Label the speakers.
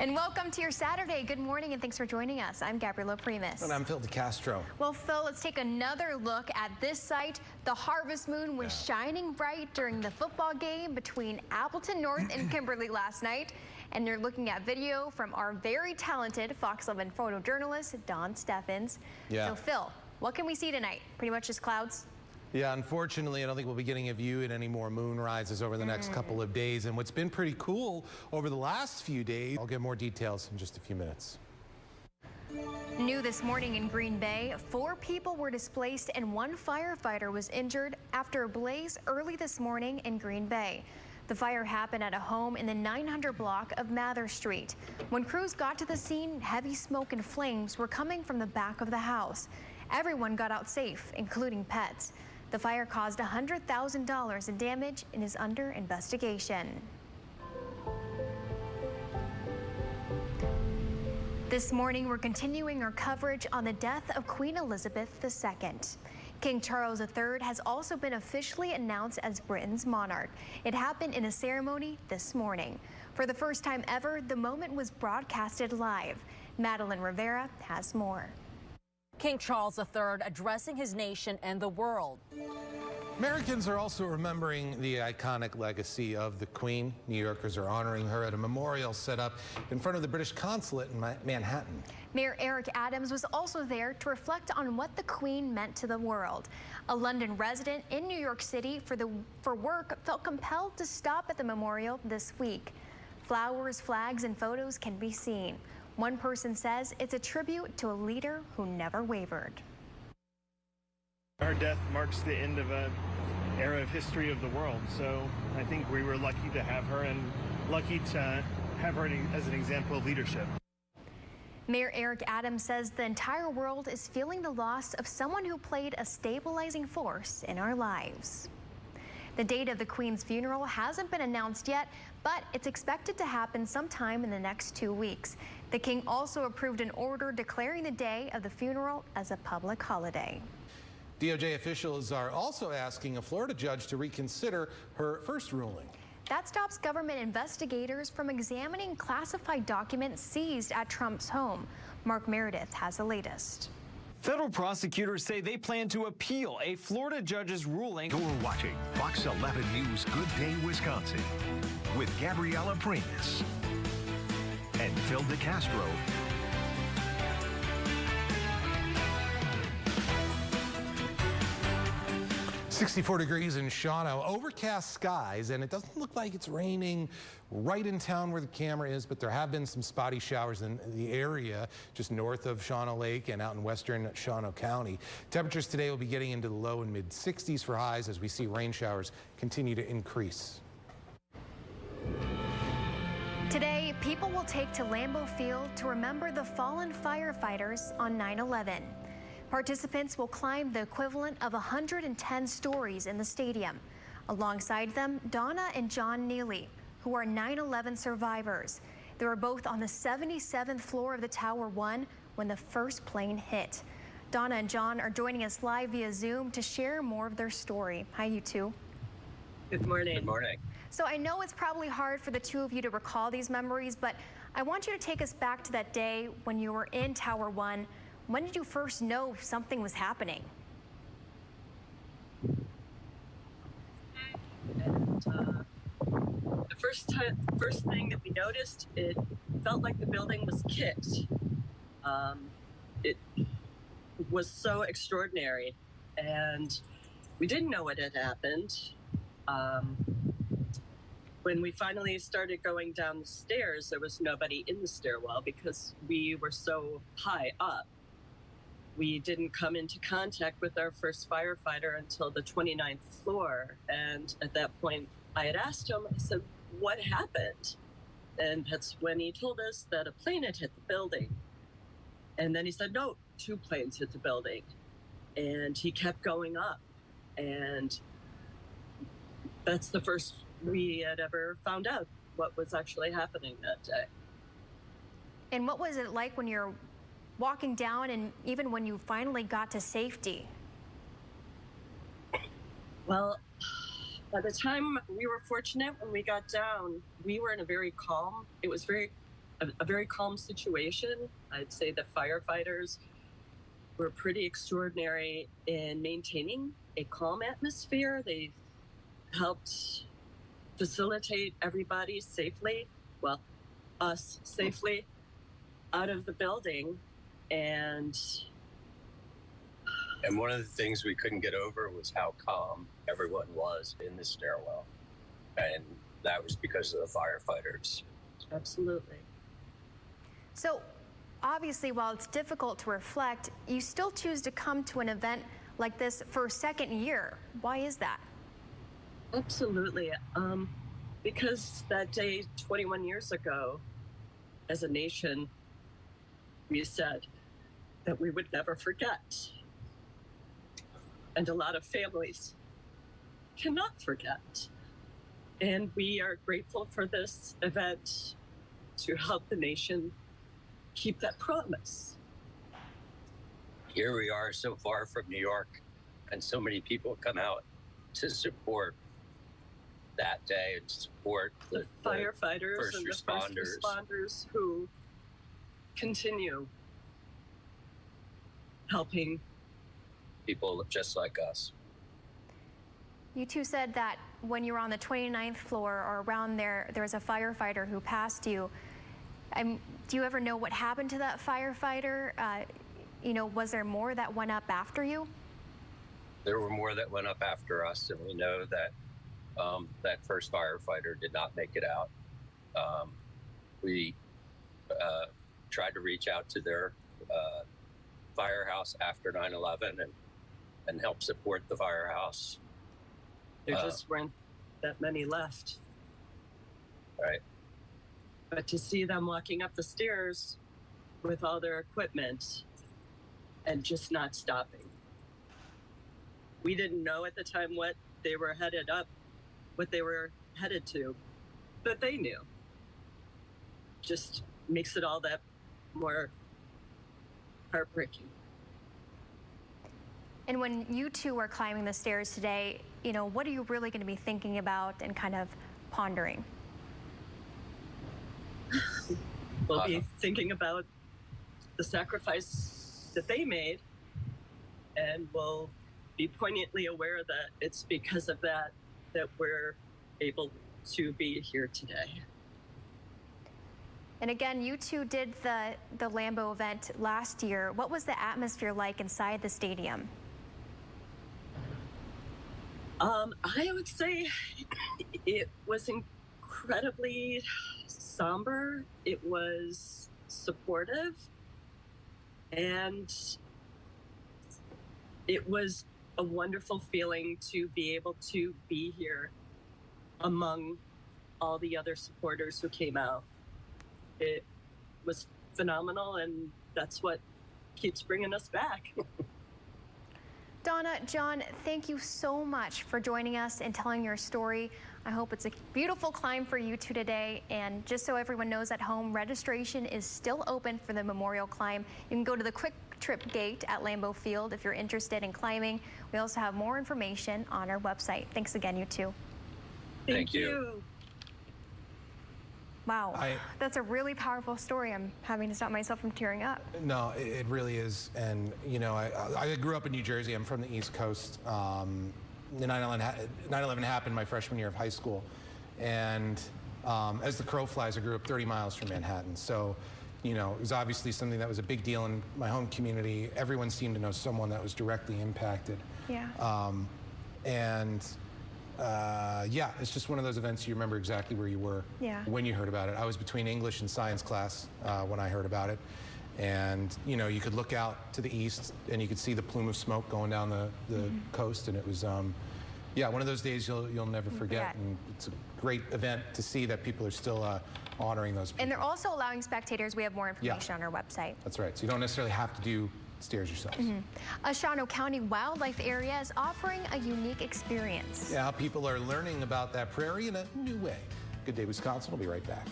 Speaker 1: And welcome to your Saturday. Good morning and thanks for joining us. I'm Gabriela Primus.
Speaker 2: And I'm Phil DeCastro.
Speaker 1: Well, Phil, let's take another look at this site. The harvest moon was shining bright during the football game between Appleton North and Kimberly last night. And you're looking at video from our very talented Fox 11 photojournalist, Don Steffens. So, Phil, what can we see tonight? Pretty much just clouds?
Speaker 2: Yeah, unfortunately, I don't think we'll be getting a view at any more moon rises over the next couple of days. And what's been pretty cool over the last few days, I'll get more details in just a few minutes.
Speaker 1: New this morning in Green Bay, 4 people were displaced and 1 firefighter was injured after a blaze early this morning in Green Bay. The fire happened at a home in the 900 block of Mather Street. When crews got to the scene, heavy smoke and flames were coming from the back of the house. Everyone got out safe, including pets. The fire caused $100,000 in damage and is under investigation. This morning, we're continuing our coverage on the death of Queen Elizabeth II. King Charles III has also been officially announced as Britain's monarch. It happened in a ceremony this morning. For the first time ever, the moment was broadcasted live. Madeline Rivera has more.
Speaker 3: King Charles III addressing his nation and the world.
Speaker 2: Americans are also remembering the iconic legacy of the Queen. New Yorkers are honoring her at a memorial set up in front of the British consulate in Manhattan.
Speaker 1: Mayor Eric Adams was also there to reflect on what the Queen meant to the world. A London resident in New York City for work felt compelled to stop at the memorial this week. Flowers, flags, and photos can be seen. One person says it's a tribute to a leader who never wavered.
Speaker 4: Her death marks the end of an era of history of the world, so I think we were lucky to have her and lucky to have her as an example of leadership.
Speaker 1: Mayor Eric Adams says the entire world is feeling the loss of someone who played a stabilizing force in our lives. The date of the Queen's funeral hasn't been announced yet, but it's expected to happen sometime in the next 2 weeks. The King also approved an order declaring the day of the funeral as a public holiday.
Speaker 2: DOJ officials are also asking a Florida judge to reconsider her first ruling.
Speaker 1: That stops government investigators from examining classified documents seized at Trump's home. Mark Meredith has the latest.
Speaker 5: Federal prosecutors say they plan to appeal a Florida judge's ruling.
Speaker 6: You're watching Fox 11 News Good Day Wisconsin with Gabriela Primus and Phil DeCastro.
Speaker 2: 64 degrees in Shawano, overcast skies, and it doesn't look like it's raining right in town where the camera is, but there have been some spotty showers in the area just north of Shawano Lake and out in western Shawano County. Temperatures today will be getting into the low and mid 60s for highs as we see rain showers continue to increase.
Speaker 1: Today, people will take to Lambeau Field to remember the fallen firefighters on 9/11. Participants will climb the equivalent of 110 stories in the stadium. Alongside them, Donna and John Neely, who are 9/11 survivors. They were both on the 77th floor of the Tower 1 when the first plane hit. Donna and John are joining us live via Zoom to share more of their story. Hi, you two.
Speaker 7: Good morning.
Speaker 8: Good morning.
Speaker 1: So I know it's probably hard for the two of you to recall these memories, but I want you to take us back to that day when you were in Tower 1. When did you first know something was happening?
Speaker 7: And the first thing that we noticed, it felt like the building was kicked. It was so extraordinary, and we didn't know what had happened. When we finally started going down the stairs, there was nobody in the stairwell because we were so high up. We didn't come into contact with our first firefighter until the 29th floor. And at that point, I had asked him, I said, what happened? And that's when he told us that a plane had hit the building. And then he said, no, 2 planes hit the building. And he kept going up. And that's the first we had ever found out what was actually happening that day.
Speaker 1: And what was it like when you're walking down and even when you finally got to safety?
Speaker 7: Well, by the time we were fortunate when we got down, we were in a very calm, it was very a very calm situation. I'd say the firefighters were pretty extraordinary in maintaining a calm atmosphere. They helped facilitate everybody safely, well, us safely, out of the building. And
Speaker 8: one of the things we couldn't get over was how calm everyone was in the stairwell. And that was because of the firefighters.
Speaker 7: absolutely.
Speaker 1: So, obviously, while it's difficult to reflect, you still choose to come to an event like this for a second year. Why is that?
Speaker 7: Absolutely. Because that day 21 years ago, as a nation, we said that we would never forget. And a lot of families cannot forget. And we are grateful for this event to help the nation keep that promise.
Speaker 8: Here we are so far from New York, and so many people come out to support that day and support
Speaker 7: The firefighters
Speaker 8: first
Speaker 7: and the
Speaker 8: responders.
Speaker 7: first responders who continue helping.
Speaker 8: People just like us.
Speaker 1: You two said that when you were on the 29th floor or around there was a firefighter who passed you. Do you ever know what happened to that firefighter? Was there more that went up after you?
Speaker 8: There were more that went up after us, and we know that that first firefighter did not make it out. We tried to reach out to their firehouse after 9/11 and help support the firehouse.
Speaker 7: There just weren't that many left.
Speaker 8: Right.
Speaker 7: But to see them walking up the stairs with all their equipment and just not stopping. We didn't know at the time what they were headed to, but they knew. Just makes it all that more heartbreaking.
Speaker 1: And when you two are climbing the stairs today, what are you really going to be thinking about and kind of pondering?
Speaker 7: We'll be thinking about the sacrifice that they made, and we'll be poignantly aware that it's because of that we're able to be here today.
Speaker 1: And again, you two did the Lambeau event last year. What was the atmosphere like inside the stadium?
Speaker 7: I would say it was incredibly somber. It was supportive, and it was a wonderful feeling to be able to be here among all the other supporters who came out. It was phenomenal, and that's what keeps bringing us back.
Speaker 1: Donna, John, thank you so much for joining us and telling your story. I hope it's a beautiful climb for you two today. And just so everyone knows at home, registration is still open for the Memorial Climb. You can go to the Quick Trip Gate at Lambeau Field if you're interested in climbing. We also have more information on our website. Thanks again, you two.
Speaker 8: Thank you.
Speaker 1: Wow, that's a really powerful story. I'm having to stop myself from tearing up.
Speaker 2: No, it really is. And, I grew up in New Jersey. I'm from the East Coast. 9/11 happened my freshman year of high school. And as the crow flies, I grew up 30 miles from Manhattan. So, it was obviously something that was a big deal in my home community. Everyone seemed to know someone that was directly impacted.
Speaker 1: Yeah.
Speaker 2: It's just one of those events you remember exactly where you were when you heard about it. I was between English and science class when I heard about it. And, you could look out to the east and you could see the plume of smoke going down the coast. And it was, one of those days you'll never forget. And it's a great event to see that people are still honoring those people.
Speaker 1: And they're also allowing spectators. We have more information on our website.
Speaker 2: That's right. So you don't necessarily have to do stairs yourself.
Speaker 1: A Shawano County Wildlife Area is offering a unique experience.
Speaker 2: Yeah, people are learning about that prairie in a new way. Good Day, Wisconsin. We'll be right back.